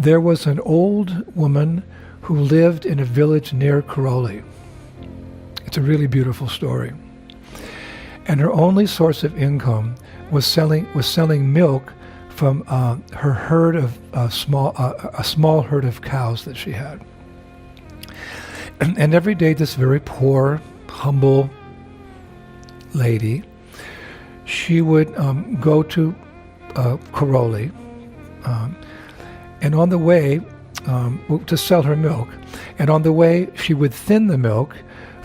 There was an old woman who lived in a village near Karoli. It's a really beautiful story. And her only source of income was selling milk from her herd of a small herd of cows that she had. And every day, this very poor, humble lady, she would go to Karoli, and on the way, to sell her milk. And on the way, she would thin the milk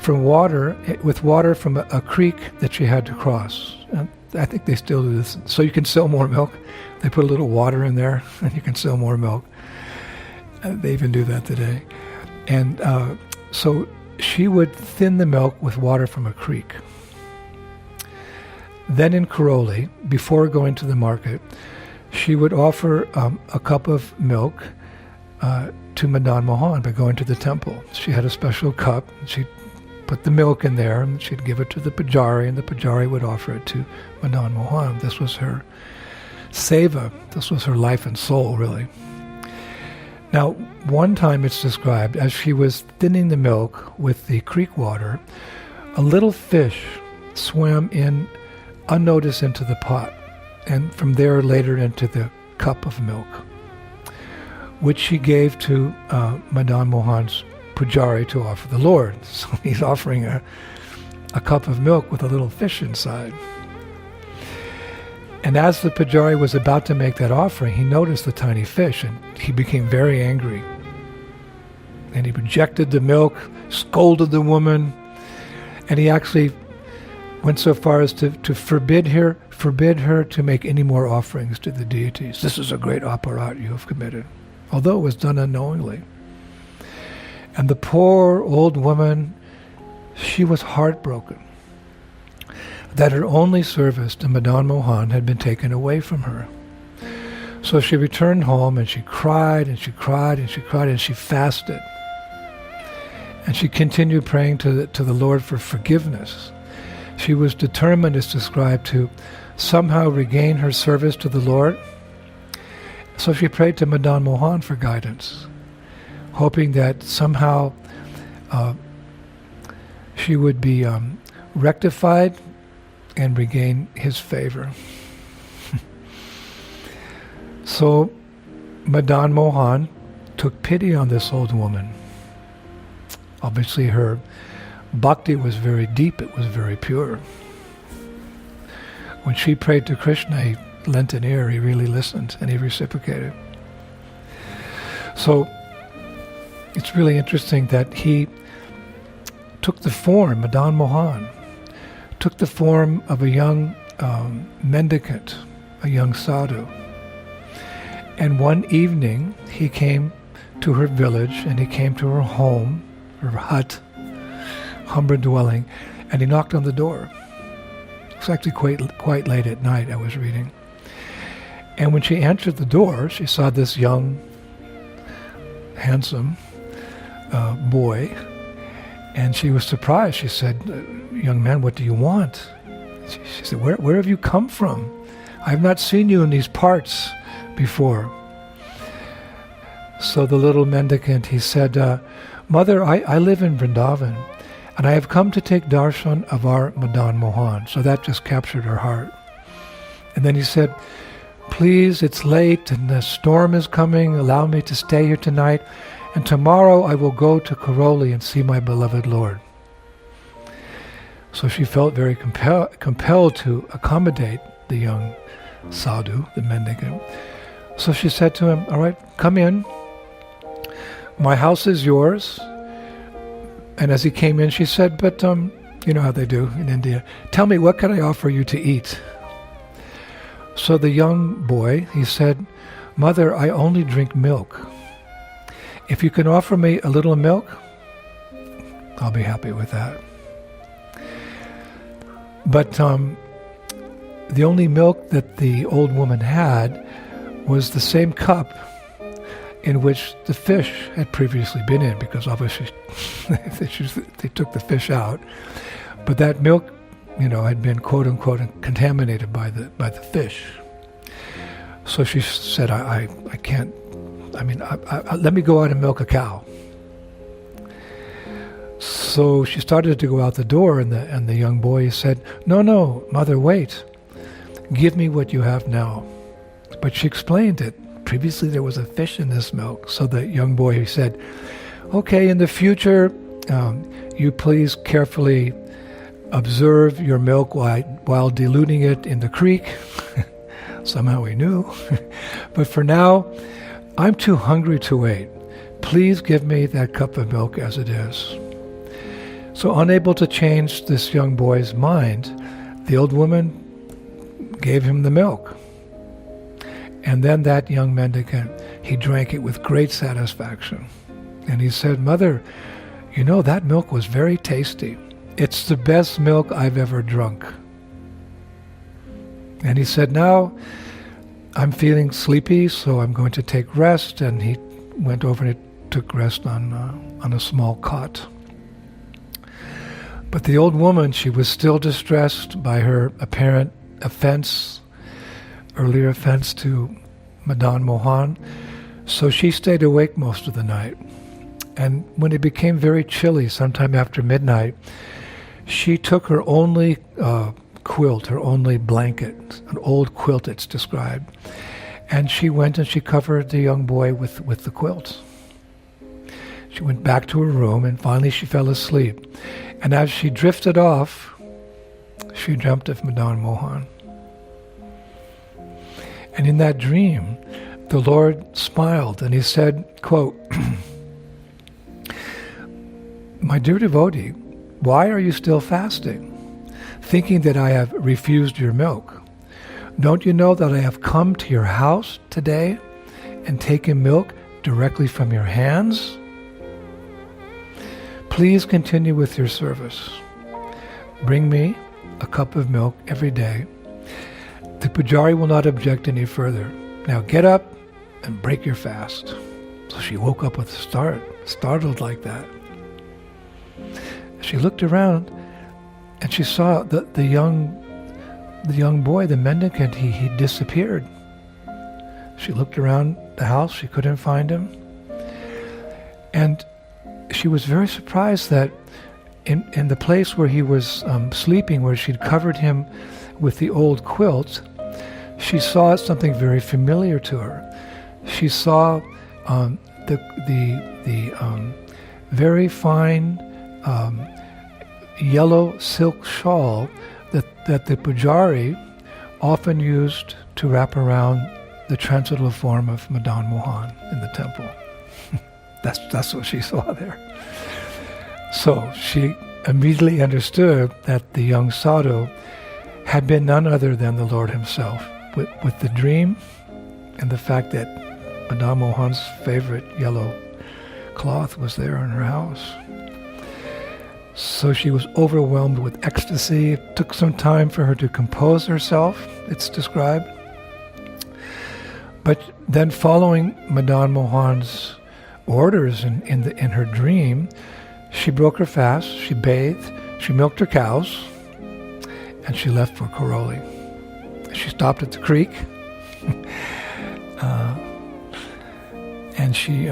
with water from a creek that she had to cross. And I think they still do this. So you can sell more milk. They put a little water in there, and you can sell more milk. They even do that today. And so she would thin the milk with water from a creek. Then in Karoli, before going to the market, she would offer a cup of milk to Radhamadhanamohan by going to the temple. She had a special cup. She'd put the milk in there, and she'd give it to the pujari, and the pujari would offer it to Radhamadhanamohan. This was her seva. This was her life and soul, really. Now, one time it's described, as she was thinning the milk with the creek water, a little fish swam in unnoticed into the pot, and from there later into the cup of milk, which she gave to Radhamadhanamohan's pujari to offer the Lord. So he's offering a cup of milk with a little fish inside. And as the pujari was about to make that offering, he noticed the tiny fish, and he became very angry. And he rejected the milk, scolded the woman, and he actually went so far as to forbid her to make any more offerings to the deities. This is a great aparat you have committed, although it was done unknowingly. And the poor old woman, she was heartbroken that her only service to Radhamadhanamohan had been taken away from her. So she returned home, and she cried, and she cried, and she cried, and she fasted. And she continued praying to the Lord for forgiveness. She was determined, as described, to somehow regain her service to the Lord. So she prayed to Radhamadhanamohan for guidance, hoping that somehow she would be rectified and regain his favor. So Radhamadhanamohan took pity on this old woman. Obviously her bhakti was very deep, it was very pure. When she prayed to Krishna, he lent an ear, he really listened, and he reciprocated. So it's really interesting that he took the form, Radhamadhanamohan, took the form of a young mendicant, a young sadhu. And one evening he came to her village, and he came to her home, her hut, humble dwelling, and he knocked on the door. It was actually quite late at night, I was reading. And when she answered the door, she saw this young, handsome boy, and she was surprised. She said, "Young man, what do you want?" She said, where have you come from? I have not seen you in these parts before. So the little mendicant, he said, Mother, I live in Vrindavan, and I have come to take darshan of our Radhamadhanamohan. So that just captured her heart. And then he said, please, it's late and the storm is coming. Allow me to stay here tonight, and tomorrow I will go to Karoli and see my beloved Lord. So she felt very compelled to accommodate the young sadhu, the mendicant. So she said to him, all right, come in. My house is yours. And as he came in, she said, but you know how they do in India. Tell me, what can I offer you to eat? So the young boy, he said, Mother, I only drink milk. If you can offer me a little milk, I'll be happy with that. But the only milk that the old woman had was the same cup in which the fish had previously been in, because obviously they took the fish out. But that milk, had been quote unquote contaminated by the fish. So she said, I Let me go out and milk a cow. So she started to go out the door, and the young boy said, No, mother, wait. Give me what you have now. But she explained it. Previously there was a fish in this milk. So the young boy said, okay, in the future, you please carefully observe your milk while diluting it in the creek. Somehow he knew. But for now, I'm too hungry to wait. Please give me that cup of milk as it is. So unable to change this young boy's mind, the old woman gave him the milk. And then that young mendicant, he drank it with great satisfaction. And he said, Mother, you know, that milk was very tasty. It's the best milk I've ever drunk. And he said, now I'm feeling sleepy, so I'm going to take rest. And he went over and took rest on a small cot. But the old woman, she was still distressed by her apparent earlier offense to Radhamadhanamohan, so she stayed awake most of the night. And when it became very chilly, sometime after midnight, she took her only quilt, her only blanket, an old quilt it's described, and she went and she covered the young boy with the quilt. She went back to her room, and finally she fell asleep. And as she drifted off, she dreamt of Radhamadhanamohan. And in that dream, the Lord smiled and he said, quote, My dear devotee, why are you still fasting, thinking that I have refused your milk? Don't you know that I have come to your house today and taken milk directly from your hands? Please continue with your service. Bring me a cup of milk every day. The pujari will not object any further. Now get up and break your fast. So she woke up with a start, startled like that. She looked around and she saw the young boy, the mendicant, he disappeared. She looked around the house, she couldn't find him. And she was very surprised that in the place where he was sleeping, where she'd covered him with the old quilt, she saw something very familiar to her. She saw the very fine yellow silk shawl that the pujari often used to wrap around the transcendental form of Radhamadhanamohan in the temple. That's what she saw there. So she immediately understood that the young sadhu had been none other than the Lord himself, with the dream and the fact that Radhamadhanamohan's favorite yellow cloth was there in her house. So she was overwhelmed with ecstasy. It took some time for her to compose herself, it's described. But then following Radhamadhanamohan's orders in her dream, she broke her fast, she bathed, she milked her cows, and she left for Karoli. She stopped at the creek, and she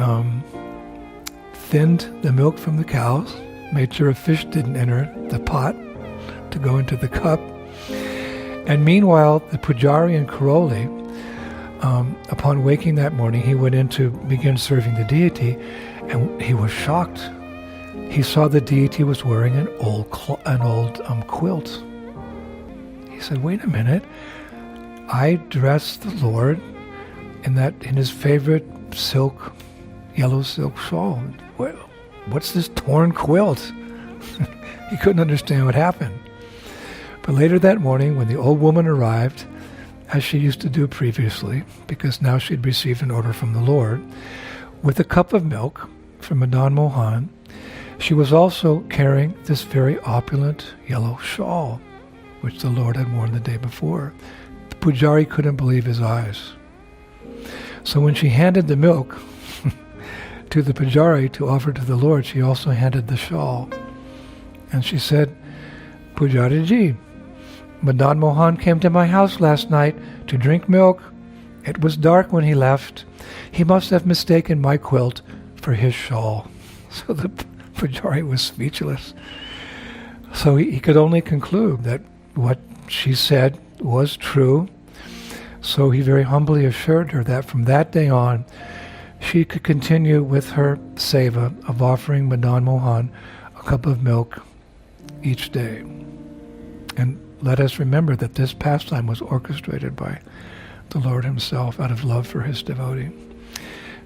thinned the milk from the cows, made sure a fish didn't enter the pot to go into the cup. And meanwhile, the pujari in Karoli, upon waking that morning, he went in to begin serving the deity, and he was shocked. He saw the deity was wearing an old quilt. He said, "Wait a minute! I dressed the Lord in his favorite yellow silk shawl. What's this torn quilt?" He couldn't understand what happened. But later that morning, when the old woman arrived, as she used to do previously, because now she'd received an order from the Lord, with a cup of milk from Radhamadhanamohan, she was also carrying this very opulent yellow shawl, which the Lord had worn the day before. The pujari couldn't believe his eyes. So when she handed the milk to the pujari to offer to the Lord, she also handed the shawl. And she said, "Pujari ji, Radhamadhanamohan came to my house last night to drink milk. It was dark when he left. He must have mistaken my quilt for his shawl. So the Pujari was speechless. So he could only conclude that what she said was true. So he very humbly assured her that from that day on, she could continue with her seva of offering Madan Mohan a cup of milk each day. And let us remember that this pastime was orchestrated by the Lord himself out of love for his devotee.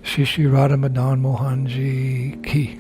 Shri Shri Radhamadhanamohan Ji Ki.